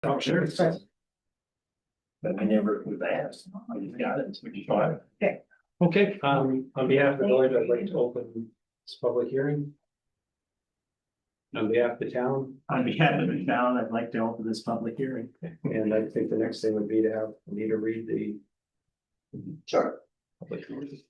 Oh, sure. But I never was asked. I just got it. So you got it. Okay, on behalf of the village, I'd like to open this public hearing. On behalf of the town, On behalf of the town, I'd like to open this public hearing. and I think the next thing would be to have Anita read the. Sure. Public hearing.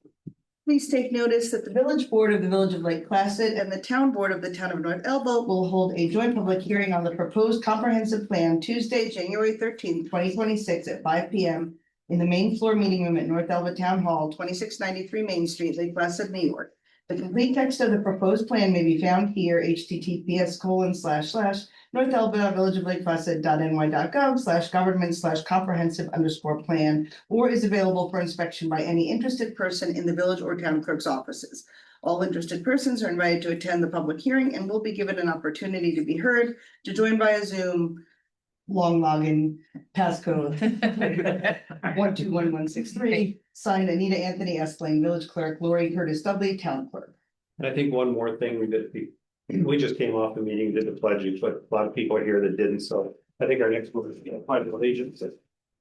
Please take notice that the village board of the village of Lake Placid and the town board of the town of North Elba will hold a joint public hearing on the proposed comprehensive plan Tuesday, January 13th, 2026 at 5 p.m. in the main floor meeting room at North Elba Town Hall, 2693 Main Street, Lake Placid, New York. The complete text of the proposed plan may be found here, https://northelba.villageoflakeplacid.ny.gov/government/comprehensive_plan, or is available for inspection by any interested person in the village or town clerk's offices. All interested persons are invited to attend the public hearing and will be given an opportunity to be heard. To join via Zoom, long login, passcode 121163, signed Anita Anthony Espling, village clerk, Lori Curtis Dudley, town clerk. And I think one more thing that we just came off the meeting, did the pledge, but a lot of people are here that didn't, so I think our next one is pledge of allegiance.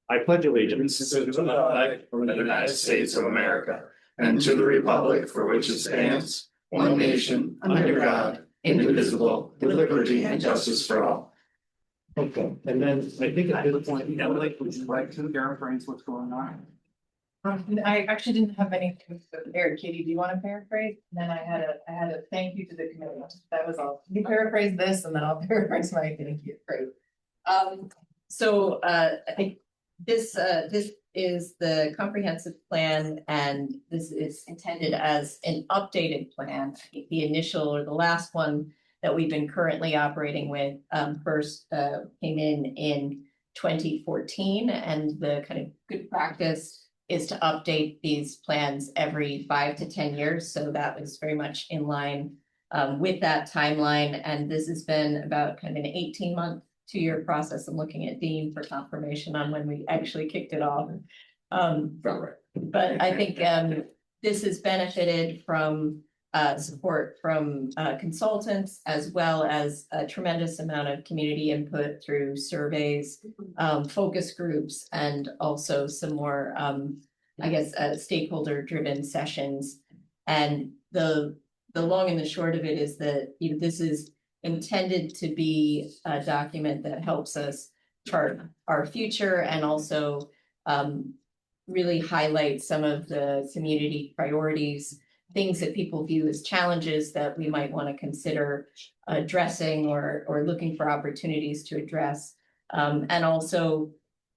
I pledge allegiance To the flag of the United States of America and to the republic for which it stands, one nation, under God, indivisible, with liberty and justice for all. Okay, and then I think at this point, Would you like to paraphrase what's going on? I actually didn't have anything prepared. Katie, do you want to paraphrase? And then I had a thank you to the committee. That was all. You paraphrase this and then I'll paraphrase my thank you. Great. I think this is the comprehensive plan, and this is intended as an updated plan. I think the initial or the last one that we've been currently operating with first came in 2014, and the kind of good practice is to update these plans every 5 to 10 years. So that was very much in line with that timeline. And this has been about kind of an 18-month, 2-year process. I'm looking at Dean for confirmation on when we actually kicked it off. But I think this has benefited from support from consultants, as well as a tremendous amount of community input through surveys, focus groups, and also some more, stakeholder driven sessions. And the long and the short of it is that this is intended to be a document that helps us chart our future, and also really highlight some of the community priorities, things that people view as challenges that we might want to consider addressing or looking for opportunities to address, and also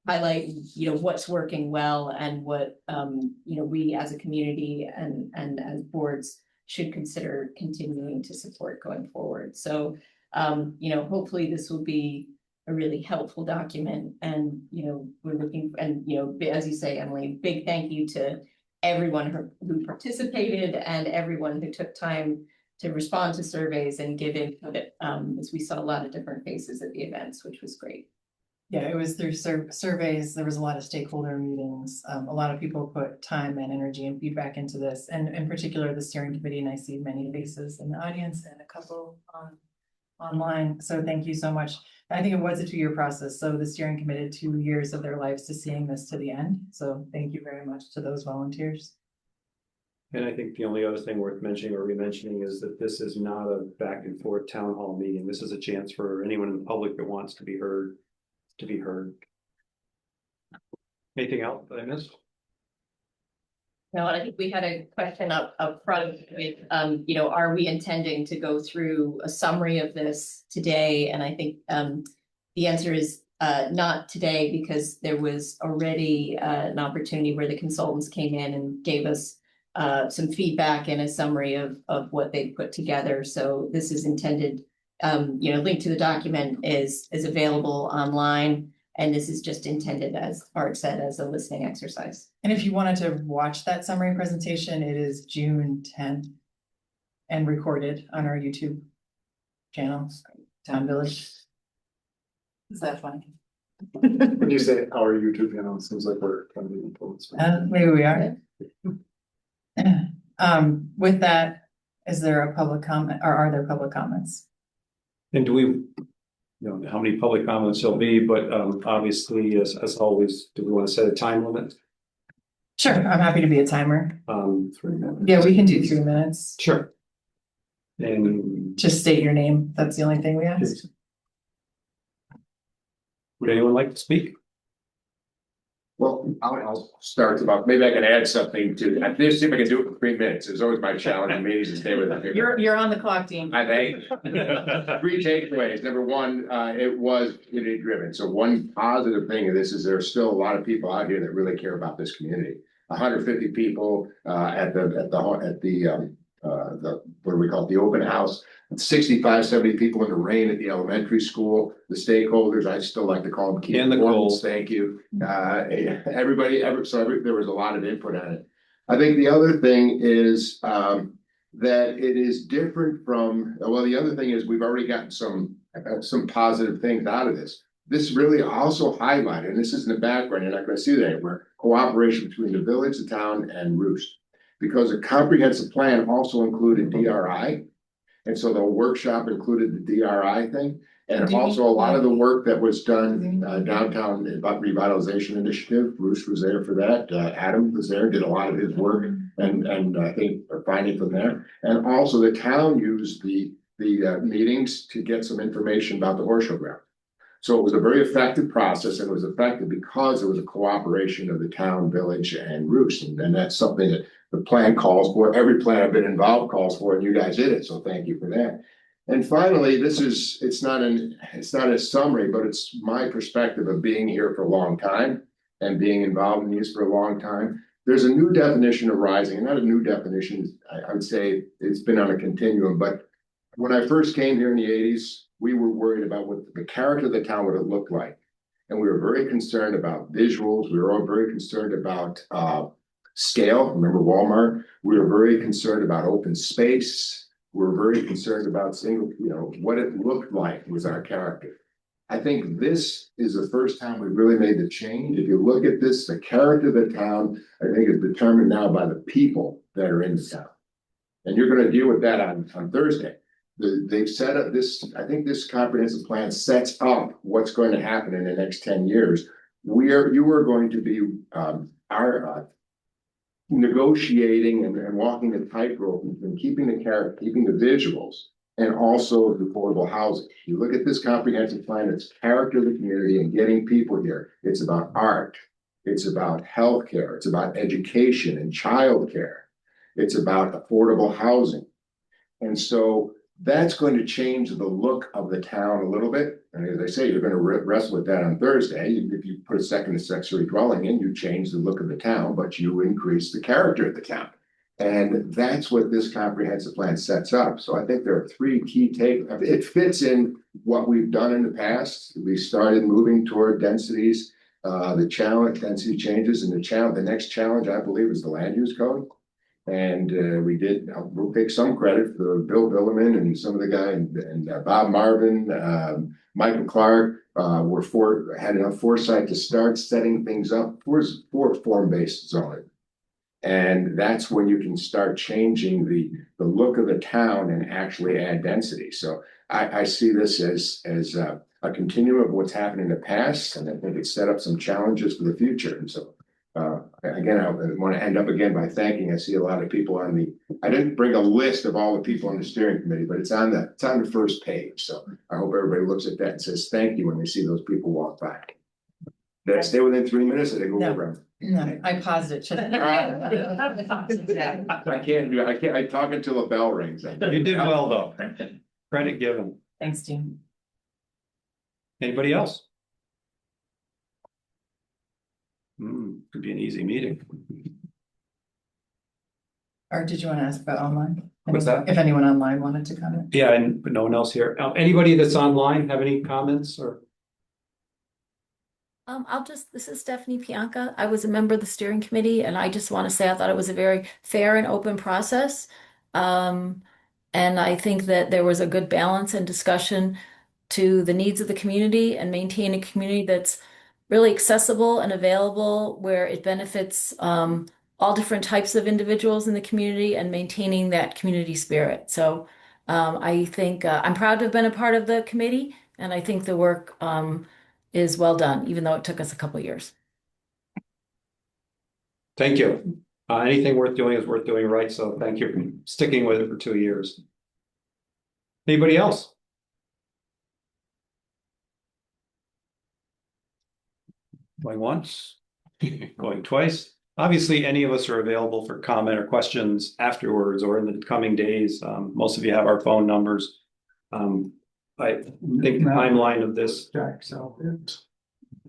highlight what's working well and what we as a community and as boards should consider continuing to support going forward. So hopefully this will be a really helpful document, and we're looking, and as you say, Emily, big thank you to everyone who participated and everyone who took time to respond to surveys and give input, as we saw a lot of different faces at the events, which was great. Yeah, it was through surveys. There was a lot of stakeholder meetings. A lot of people put time and energy and feedback into this, and in particular the steering committee. And I see many faces in the audience and a couple online. So thank you so much. I think it was a 2-year process. So the steering committed 2 years of their lives to seeing this to the end. So thank you very much to those volunteers. and I think the only other thing worth mentioning or re-mentioning is that this is not a back and forth town hall meeting. This is a chance for anyone in the public that wants to be heard. Anything else that I missed? No, and I think we had a question up front with, are we intending to go through a summary of this today? And I think the answer is not today, because there was already an opportunity where the consultants came in and gave us some feedback and a summary of what they put together. So this is intended, link to the document is available online. And this is just intended, as Art said, as a listening exercise. And if you wanted to watch that summary presentation, it is June 10th and recorded on our YouTube channel, Town Village. Is that funny? When you say our YouTube channel, it seems like we're kind of influenced. Maybe we are. With that, is there a public comment, or are there public comments? And do we how many public comments there'll be, but obviously, as always, do we want to set a time limit? Sure, I'm happy to be a timer. 3 minutes. Yeah, we can do 3 minutes. Sure. And Just state your name. That's the only thing we ask. would anyone like to speak? Well, I'll start about, maybe I can add something to, let's see if I can do it in 3 minutes. It's always my challenge in meetings to stay with it. You're on the clock, Dean. I think. 3 takeaways. Number one, it was community driven. So one positive thing of this is there are still a lot of people out here that really care about this community. 150 people at the what do we call it, the open house. 65, 70 people in the rain at the elementary school. The stakeholders, I still like to call them key And the informants. cold. Thank you. Everybody, there was a lot of input on it. I think the other thing is that it is different from, well, the other thing is we've already gotten some positive things out of this. This really also highlighted, and this is in the background, you're not going to see that anywhere, cooperation between the village, the town, and Roost. Because a comprehensive plan also included DRI. And so the workshop included the DRI thing. And also a lot of the work that was done downtown about revitalization initiative. Roost was there for that. Adam was there, did a lot of his work and I think finding from there. And also the town used the meetings to get some information about the horse show ground. So it was a very effective process, and it was effective because it was a cooperation of the town, village, and Roost. And that's something that the plan calls for. Every plan I've been involved calls for, and you guys did it. So thank you for that. And finally, it's not a summary, but it's my perspective of being here for a long time and being involved in these for a long time. There's a new definition of rising, and not a new definition. I would say it's been on a continuum, but when I first came here in the 80s, we were worried about what the character of the town would have looked like. And we were very concerned about visuals. We were all very concerned about scale. Remember Walmart? We were very concerned about open space. We were very concerned about what it looked like was our character. I think this is the first time we really made the change. If you look at this, the character of the town, I think is determined now by the people that are in the town. And you're going to deal with that on Thursday. They've set up this, I think this comprehensive plan sets up what's going to happen in the next 10 years. You are going to be negotiating and walking the tightrope and keeping the character, keeping the visuals, and also the affordable housing. You look at this comprehensive plan, it's character of the community and getting people here. It's about art. It's about healthcare. It's about education and childcare. It's about affordable housing. And so that's going to change the look of the town a little bit. And as I say, you're going to wrestle with that on Thursday. If you put a second accessory dwelling in, you change the look of the town, but you increase the character of the town. And that's what this comprehensive plan sets up. So I think there are 3 key takeaways. It fits in what we've done in the past. We started moving toward densities, the challenge, density changes, and the next challenge, I believe, is the land use code. And we'll take some credit for Bill Billerman and some of the guys and Bob Marvin, Michael Clark, had enough foresight to start setting things up for form-based zoning. And that's when you can start changing the look of the town and actually add density. So I see this as a continuum of what's happened in the past, and I think it's set up some challenges for the future. And so again, I want to end up again by thanking. I see a lot of people I didn't bring a list of all the people on the steering committee, but it's on the first page. So I hope everybody looks at that and says thank you when they see those people walk by. Did I stay within 3 minutes or did I go No. over? No, I paused it. I can't do it. I talk until a bell rings. You did well, though. Credit given. Thanks, Dean. Anybody else? Could be an easy meeting. Or did you want to ask about online? What's that? If anyone online wanted to comment? Yeah, but no one else here. Anybody that's online have any comments or? This is Stephanie Pianca. I was a member of the steering committee, and I just want to say I thought it was a very fair and open process. And I think that there was a good balance and discussion to the needs of the community and maintain a community that's really accessible and available, where it benefits all different types of individuals in the community and maintaining that community spirit. So I think I'm proud to have been a part of the committee, And I think the work is well done, even though it took us a couple years. Thank you. Anything worth doing is worth doing right, so thank you for sticking with it for 2 years. Anybody else? Going once, going twice. Obviously, any of us are available for comment or questions afterwards or in the coming days. Most of you have our phone numbers. I think the timeline of this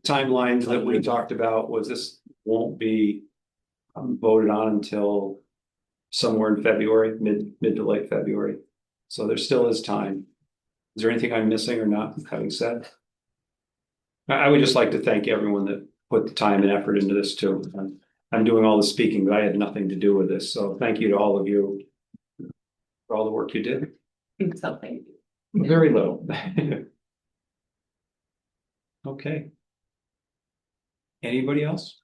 timelines that we talked about was this won't be voted on until somewhere in February, mid to late February. So there still is time. Is there anything I'm missing or not, having said? I would just like to thank everyone that put the time and effort into this too. I'm doing all the speaking, but I had nothing to do with this. So thank you to all of you for all the work you did. Something. Very little. Okay. Anybody else?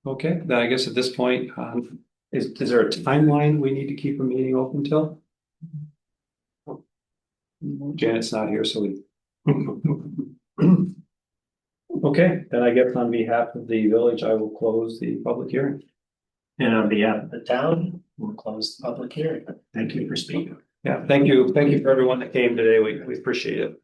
Okay, then I guess at this point, is there a timeline we need to keep a meeting open till? Janet's not here, so we. Okay, then I guess on behalf of the village, I will close the public hearing. And on behalf of the town, we'll close the public hearing. Thank you for speaking. Yeah, thank you for everyone that came today. We appreciate it.